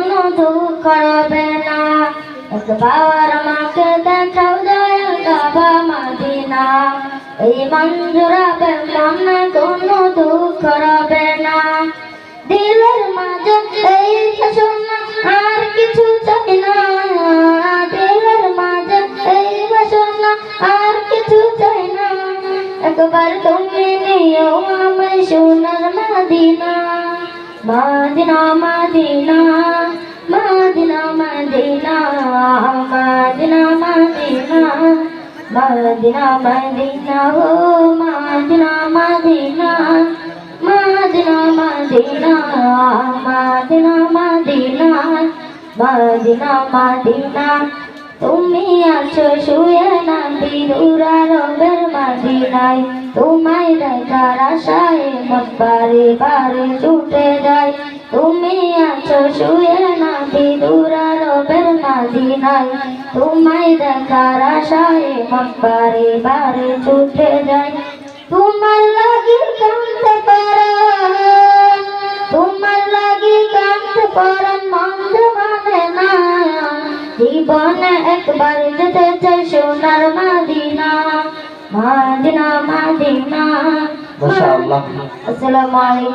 কোনো দুঃখ হবে না। একবার আমাকে দেখাও দয়াল কাবা মদিনা, এই মন জুড়াবে মনে কোনো দুঃখ হবে না। দিলের মাঝে এই বাসনা আর কিছু চাই না, দিলের মাঝে এই বাসনা আর কিছু চাই না। একবার তুমি নিও আমায় সোনার Medina, Medina Medina Medina Medina Medina Medina Medina Medina ও Medina Medina Medina Medina Medina Medina Medina Medina. তুমি আছো শুয়ে নবীর রবের মদিনায়, তোমায় দেখার আশায় মন বারে বারে ছুটে যায়। তুমি আছো শুয়ে নবীর রবের মদিনায়, তোমায় দেখার আশায় মন বারে বারে ছুটে যায়। তোমার লাগি কাঁদতে পারান, তোমার লাগি কাঁদতে পারান মন মানে না। জীবনে একবার যেতে চাই সোনার মদিনা, মদিনা মদিনা। মাশাআল্লাহ। আসসালামু আলাইকুম।